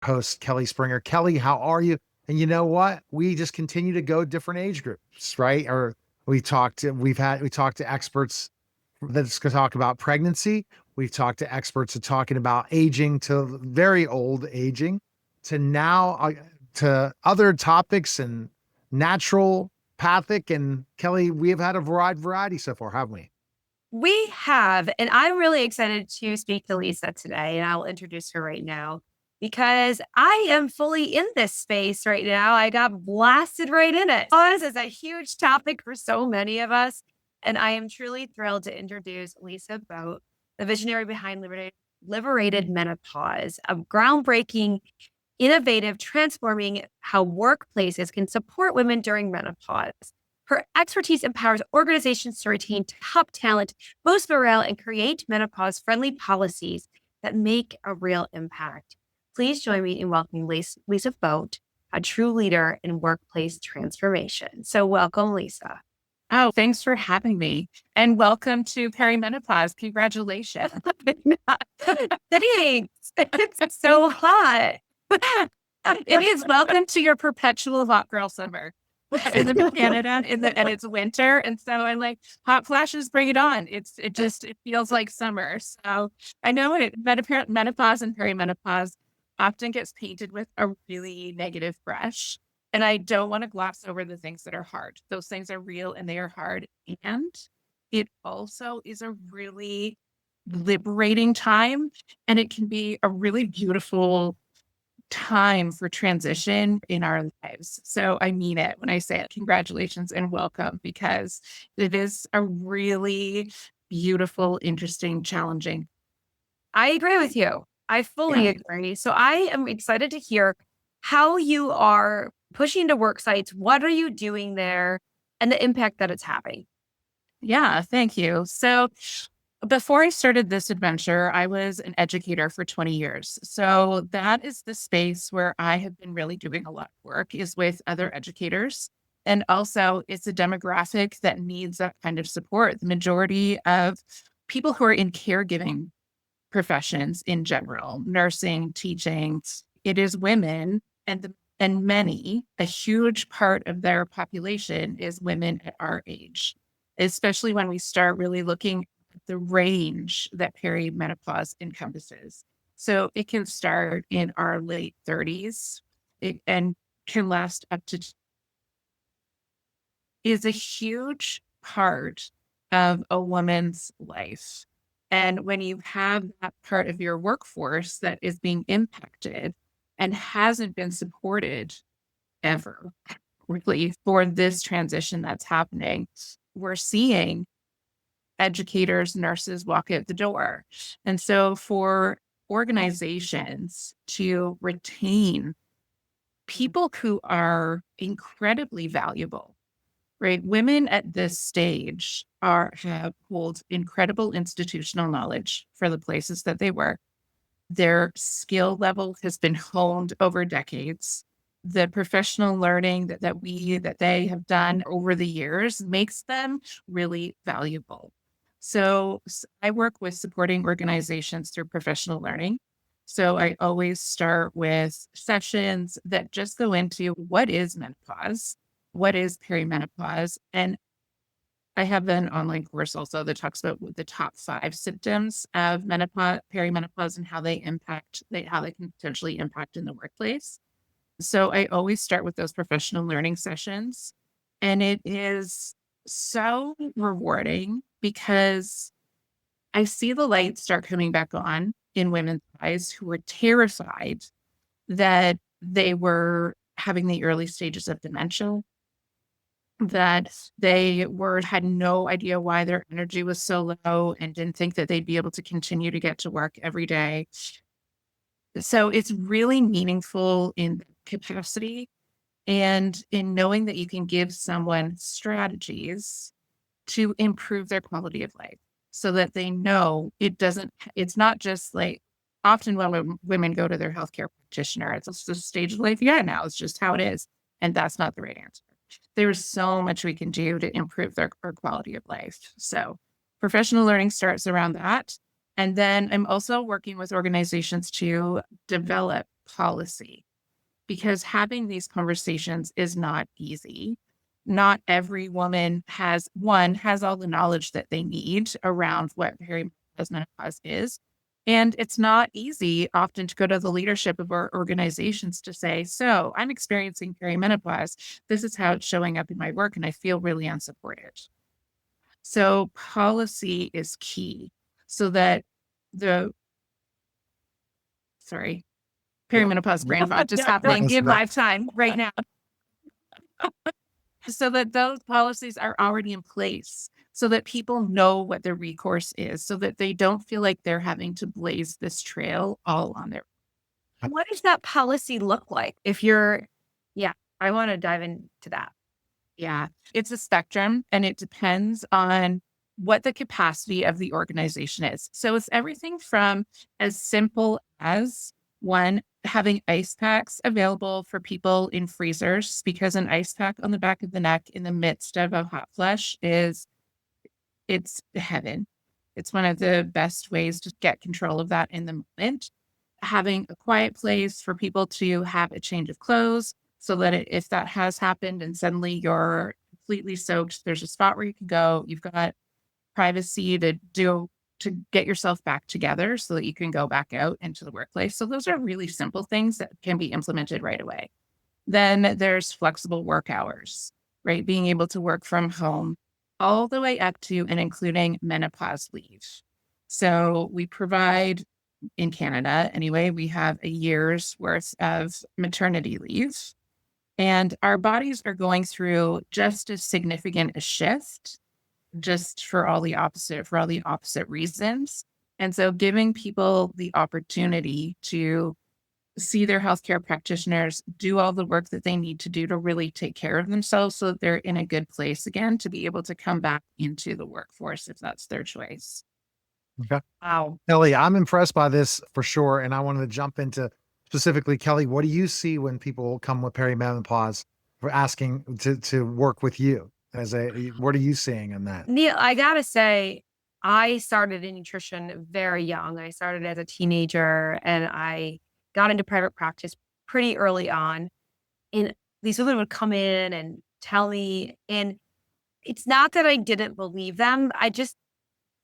host, Kelly Springer. Kelly, how are you? And you know what? We just continue to go different age groups, right? Or we talked to experts that's going to talk about pregnancy. We've talked to experts that talking about aging to very old aging to now to other topics and natural pathic. And Kelly, we have had a variety so far, haven't we? We have, and I'm really excited to speak to Lisa today, and I'll introduce her right now because I am fully in this space right now. I got blasted right in it. This is a huge topic for so many of us, and I am truly thrilled to introduce Lisa Boate, the visionary behind Liberated Menopause, a groundbreaking, innovative, transforming how workplaces can support women during menopause. Her expertise empowers organizations to retain top talent, boost morale, and create menopause friendly policies that make a real impact. Please join me in welcoming Lisa Boate, a true leader in workplace transformation. So, welcome, Lisa. Oh, thanks for having me. And welcome to perimenopause. Congratulations. Thanks. It's so hot. It is. Welcome to your perpetual hot girl summer. I live in Canada and it's winter. And so I'm like, hot flashes, bring it on. It feels like summer. So I know menopause and perimenopause often gets painted with a really negative brush. And I don't want to gloss over the things that are hard. Those things are real and they are hard. And it also is a really liberating time. And it can be a really beautiful time for transition in our lives. So I mean it when I say it. Congratulations and welcome, because it is a really beautiful, interesting, challenging. I agree with you. I fully Yeah. agree. So I am excited to hear how you are pushing to work sites. What are you doing there and the impact that it's having? Yeah, thank you. So before I started this adventure, I was an educator for 20 years. So that is the space where I have been really doing a lot of work is with other educators. And also it's a demographic that needs that kind of support. The majority of people who are in caregiving professions in general, nursing, teaching, it is women and many, a huge part of their population is women at our age, especially when we start really looking at the range that perimenopause encompasses. So it can start in our late 30s and can last up to is a huge part of a woman's life. And when you have that part of your workforce that is being impacted and hasn't been supported ever, really, for this transition that's happening, we're seeing educators, nurses walk out the door. And so for organizations to retain people who are incredibly valuable, right? Women at this stage hold incredible institutional knowledge for the places that they work. Their skill level has been honed over decades. The professional learning that they have done over the years makes them really valuable. So I work with supporting organizations through professional learning. So I always start with sessions that just go into what is menopause, what is perimenopause, and I have an online course also that talks about the top 5 symptoms of menopause, perimenopause, and how they can potentially impact in the workplace. So I always start with those professional learning sessions, and it is so rewarding because I see the light start coming back on in women's eyes who were terrified that they were having the early stages of dementia, that had no idea why their energy was so low and didn't think that they'd be able to continue to get to work every day. So it's really meaningful in that capacity and in knowing that you can give someone strategies to improve their quality of life so that they know it's not just like often when women go to their healthcare practitioner, it's just the stage of life yeah now, it's just how it is. And that's not the right answer. There's so much we can do to improve their quality of life. So professional learning starts around that. And then I'm also working with organizations to develop policy, because having these conversations is not easy. Not every woman has all the knowledge that they need around what perimenopause menopause is. And it's not easy often to go to the leadership of our organizations to say, so I'm experiencing perimenopause. This is how it's showing up in my work, and I feel really unsupported. So policy is key so that the, sorry, Yeah. perimenopause brain fog just happening. Give lifetime right now. So that those policies are already in place, so that people know what their recourse is, so that they don't feel like they're having to blaze this trail all on their. What does that policy look like? If you're, yeah, I want to dive into that. Yeah, it's a spectrum, and it depends on what the capacity of the organization is. So it's everything from as simple as one, having ice packs available for people in freezers, because an ice pack on the back of the neck in the midst of a hot flush it's heaven. It's one of the best ways to get control of that in the moment. Having a quiet place for people to have a change of clothes, so that if that has happened and suddenly you're completely soaked, there's a spot where you can go. You've got privacy to get yourself back together so that you can go back out into the workplace. So those are really simple things that can be implemented right away. Then there's flexible work hours, right? Being able to work from home all the way up to and including menopause leave. So we provide, in Canada anyway, we have a year's worth of maternity leave. And our bodies are going through just as significant a shift, just for all the opposite reasons. And so giving people the opportunity to see their healthcare practitioners, do all the work that they need to do to really take care of themselves so that they're in a good place again to be able to come back into the workforce if that's their choice. Okay. Wow. Kelly, I'm impressed by this for sure. And I wanted to jump into specifically, Kelly, what do you see when people come with perimenopause for asking to work with you? What are you seeing in that? Neil, I gotta say, I started in nutrition very young. I started as a teenager and I got into private practice pretty early on. And these women would come in and tell me, and it's not that I didn't believe them. I just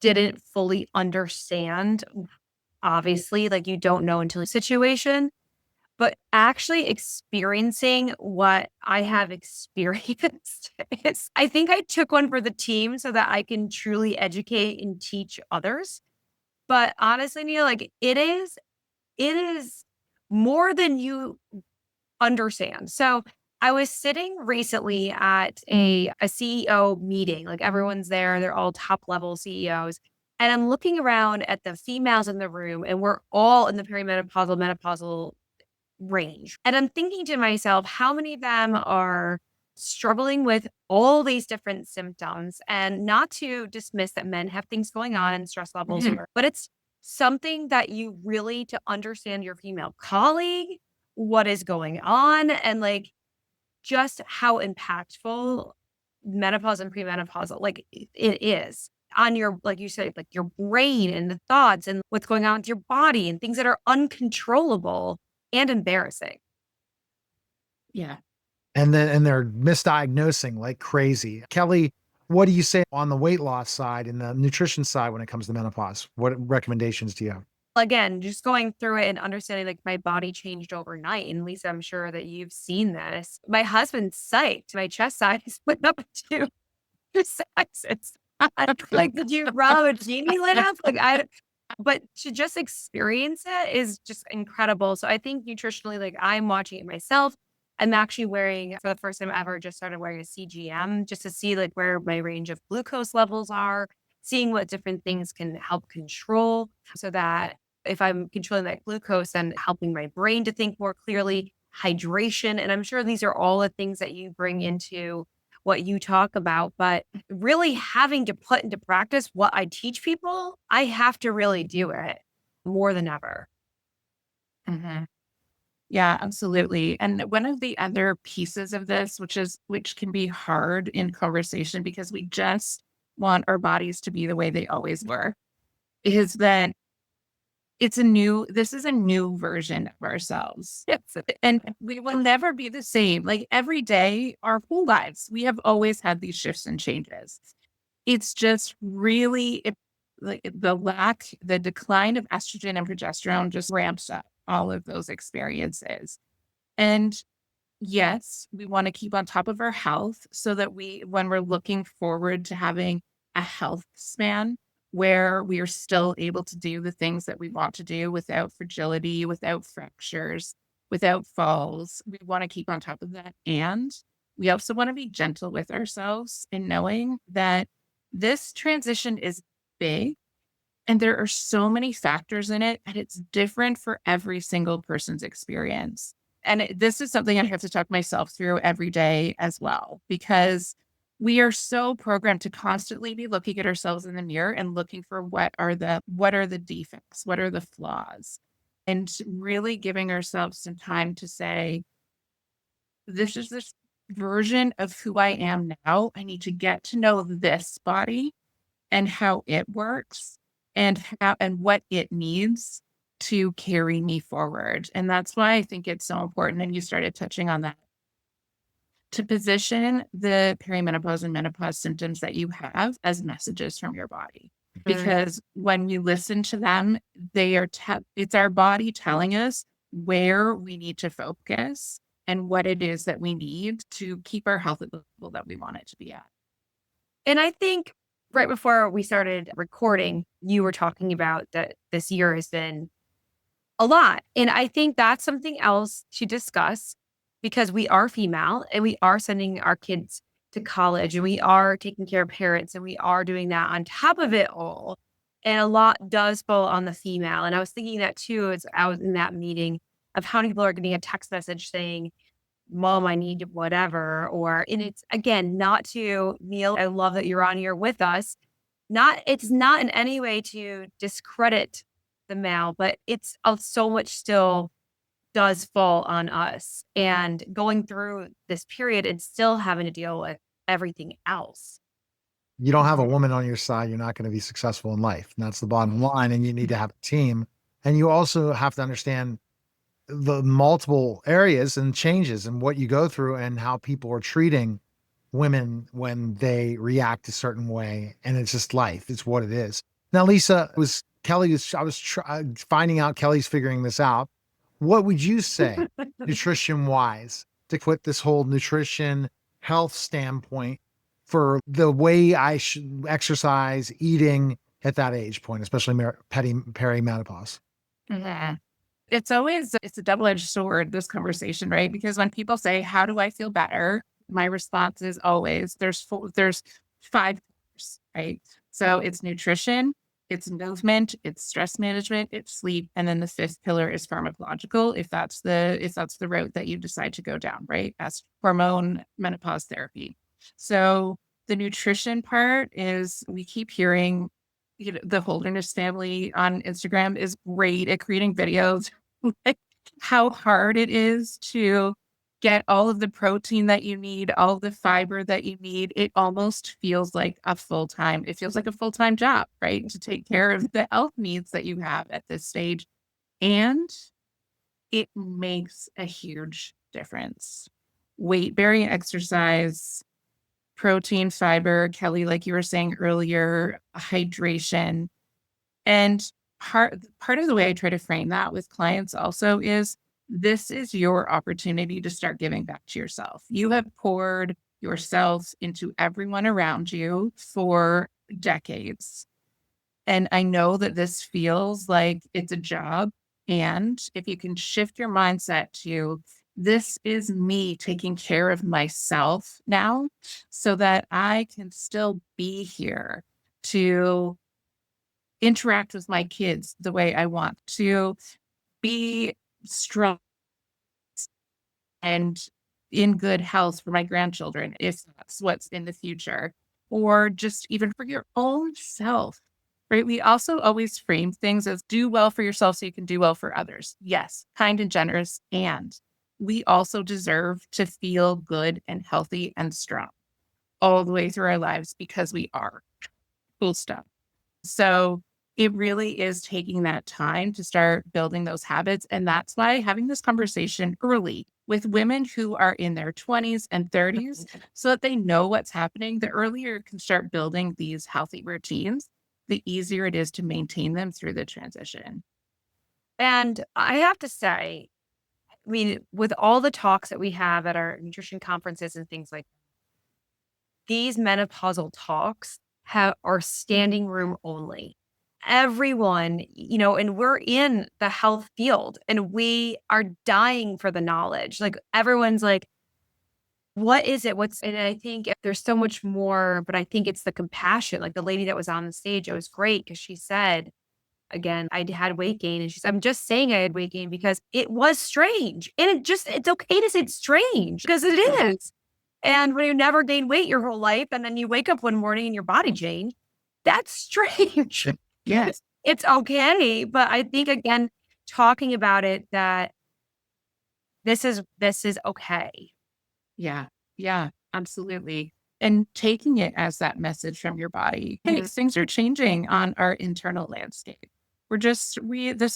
didn't fully understand. Obviously, like you don't know until the situation, but actually experiencing what I have experienced is, I think I took one for the team so that I can truly educate and teach others. But honestly, Neil, like it is more than you understand. So I was sitting recently at a CEO meeting, like everyone's there, they're all top level CEOs. And I'm looking around at the females in the room, and we're all in the perimenopausal, menopausal range. And I'm thinking to myself, how many of them are struggling with all these different symptoms? And not to dismiss that men have things going on and stress levels, but it's something that you really to understand your female colleague, what is going on, and like just how impactful menopause and premenopausal like it is on your, like you said, like your brain and the thoughts and what's going on with your body and things that are uncontrollable and embarrassing. Yeah. And they're misdiagnosing like crazy. Kelly, what do you say on the weight loss side and the nutrition side when it comes to menopause? What recommendations do you have? Again, just going through it and understanding like my body changed overnight. And Lisa, I'm sure that you've seen this. My husband's psyched. My chest size went up 2 sizes. Like, did you rub a genie lit up? But to just experience it is just incredible. So I think nutritionally, like I'm watching it myself. I'm actually wearing, for the first time ever, just started wearing a CGM just to see like where my range of glucose levels are, seeing what different things can help control so that if I'm controlling that glucose and helping my brain to think more clearly, hydration. And I'm sure these are all the things that you bring into what you talk about, but really having to put into practice what I teach people, I have to really do it more than ever. Mhm. Yeah, absolutely. And one of the other pieces of this, which can be hard in conversation because we just want our bodies to be the way they always were, is that this is a new version of ourselves. Yes. And we will never be the same. Like every day, our whole lives, we have always had these shifts and changes. It's just really like the decline of estrogen and progesterone just ramps up all of those experiences. And yes, we want to keep on top of our health so that when we're looking forward to having a health span where we are still able to do the things that we want to do without fragility, without fractures, without falls, we want to keep on top of that. And we also want to be gentle with ourselves in knowing that this transition is big and there are so many factors in it, and it's different for every single person's experience. And this is something I have to talk myself through every day as well, because we are so programmed to constantly be looking at ourselves in the mirror and looking for what are the defects, what are the flaws, and really giving ourselves some time to say, this is this version of who I am now. I need to get to know this body and how it works and what it needs to carry me forward. And that's why I think it's so important. And you started touching on that, to position the perimenopause and menopause symptoms that you have as messages from your body. Because when we listen to them, it's our body telling us where we need to focus and what it is that we need to keep our health at the level that we want it to be at. And I think right before we started recording, you were talking about that this year has been a lot. And I think that's something else to discuss because we are female and we are sending our kids to college and we are taking care of parents and we are doing that on top of it all. And a lot does fall on the female. And I was thinking that too, as I was in that meeting of how many people are getting a text message saying, Mom, I need whatever. And it's again, not to Neil. I love that you're on here with us. It's not in any way to discredit the male, but it's so much still does fall on us and going through this period and still having to deal with everything else. You don't have a woman on your side, you're not going to be successful in life. And that's the bottom line. And you need to have a team. And you also have to understand the multiple areas and changes and what you go through and how people are treating women when they react a certain way. And it's just life. It's what it is. Now, Lisa, I was finding out Kelly's figuring this out. What would you say, nutrition wise, to put this whole nutrition health standpoint for the way I should exercise, eating at that age point, especially perimenopause? Mhm. It's a double-edged sword, this conversation, right? Because when people say, how do I feel better? My response is always there's 5 pillars, right? So it's nutrition, it's movement, it's stress management, it's sleep, and then the 5th pillar is pharmacological, if that's the route that you decide to go down, right? As hormone menopause therapy. So the nutrition part is, we keep hearing, the Holderness family on Instagram is great at creating videos, like how hard it is to get all of the protein that you need, all of the fiber that you need. It almost feels like it feels like a full-time job, right? To take care of the health needs that you have at this stage. And it makes a huge difference. Weight-bearing exercise, protein, fiber, Kelly, like you were saying earlier, hydration. And part of the way I try to frame that with clients also is, this is your opportunity to start giving back to yourself. You have poured yourself into everyone around you for decades. And I know that this feels like it's a job. And if you can shift your mindset to, this is me taking care of myself now so that I can still be here to interact with my kids the way I want to, be strong and in good health for my grandchildren, if that's what's in the future, or just even for your own self, right? We also always frame things as, do well for yourself so you can do well for others. Yes, kind and generous. And we also deserve to feel good and healthy and strong all the way through our lives, because we are. Full stop. So It really is taking that time to start building those habits. And that's why having this conversation early with women who are in their 20s and 30s, so that they know what's happening, the earlier you can start building these healthy routines, the easier it is to maintain them through the transition. And I have to say, I mean, with all the talks that we have at our nutrition conferences and things like these menopausal talks are standing room only. Everyone, and we're in the health field and we are dying for the knowledge. Like everyone's like, what is it? And I think there's so much more, but I think it's the compassion. Like the lady that was on the stage, it was great because she said, again, I had weight gain. And she said, I'm just saying I had weight gain because it was strange. And it's okay to say it's strange because it is. And when you never gain weight your whole life and then you wake up one morning and your body changed, that's strange. Yes. It's okay. But I think, again, talking about it, that this is okay. Yeah. Yeah, absolutely. And taking it as that message from your body. Hey, Mhm. things are changing on our internal landscape. This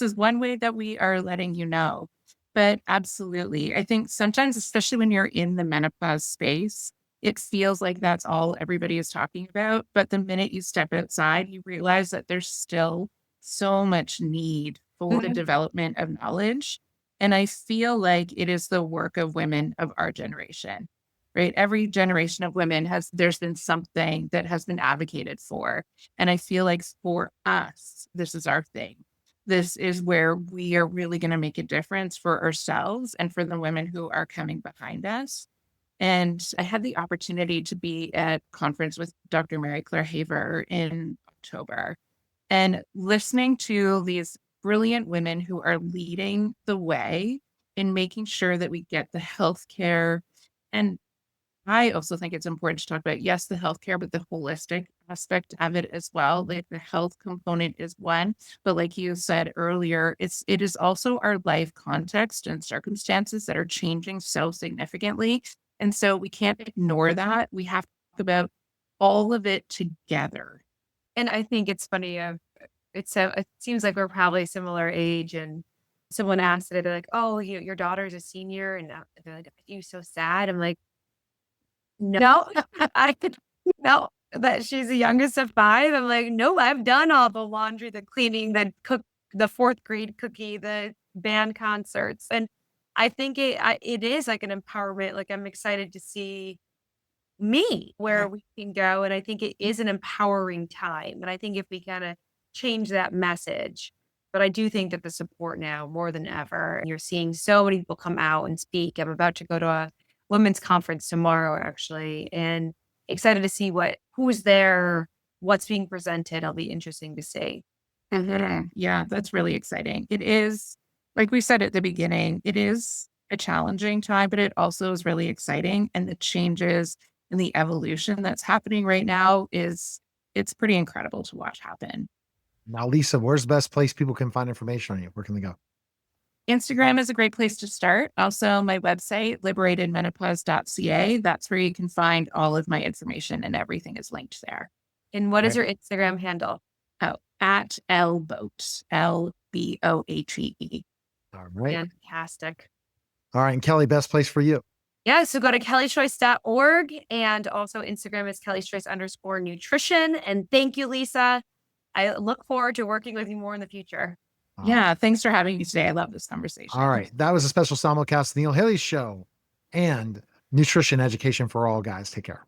is one way that we are letting you know. But absolutely, I think sometimes, especially when you're in the menopause space, it feels like that's all everybody is talking about. But the minute you step outside, you realize that there's still so much need for the Mhm. development of knowledge. And I feel like it is the work of women of our generation, right? Every generation of women there's been something that has been advocated for. And I feel like for us, this is our thing. This is where we are really going to make a difference for ourselves and for the women who are coming behind us. And I had the opportunity to be at a conference with Dr. Mary Claire Haver in October and listening to these brilliant women who are leading the way in making sure that we get the healthcare. And I also think it's important to talk about, yes, the healthcare, but the holistic aspect of it as well. Like the health component is one, but like you said earlier, it is also our life context and circumstances that are changing so significantly. And so we can't ignore that. We have to talk about all of it together. And I think it's funny. It seems like we're probably similar age. And someone asked it, they're like, "Oh, your daughter's a senior," and they're like, "Are you so sad?" I'm like, "No, I could no." That she's the youngest of five. I'm like, "No, I've done all the laundry, the cleaning, the fourth grade cookie, the band concerts." And I think it is like an empowerment. Like I'm excited to see me where we can go. And I think it is an empowering time. And I think if we kind of change that message, but I do think that the support now more than ever, and you're seeing so many people come out and speak. I'm about to go to a women's conference tomorrow, actually, and excited to see who's there, what's being presented. It'll be interesting to see. Mhm. Yeah, that's really exciting. It is, like we said at the beginning, it is a challenging time, but it also is really exciting. And the changes and the evolution that's happening right now it's pretty incredible to watch happen. Now, Lisa, where's the best place people can find information on you? Where can they go? Instagram is a great place to start. Also, my website, liberatedmenopause.ca. That's where you can find all of my information and everything is linked there. And what is Right. your Instagram handle? Oh, at LBoate, LBOATE. All right. Fantastic. All right. And Kelly, best place for you. Yeah, so go to kellychoice.org and also Instagram is kellyschoice_nutrition. And thank you, Lisa. I look forward to working with you more in the future. Yeah, thanks for having me today. I love this conversation. All right. That was a special simulcast of the Neil Haley Show and nutrition education for all, guys. Take care.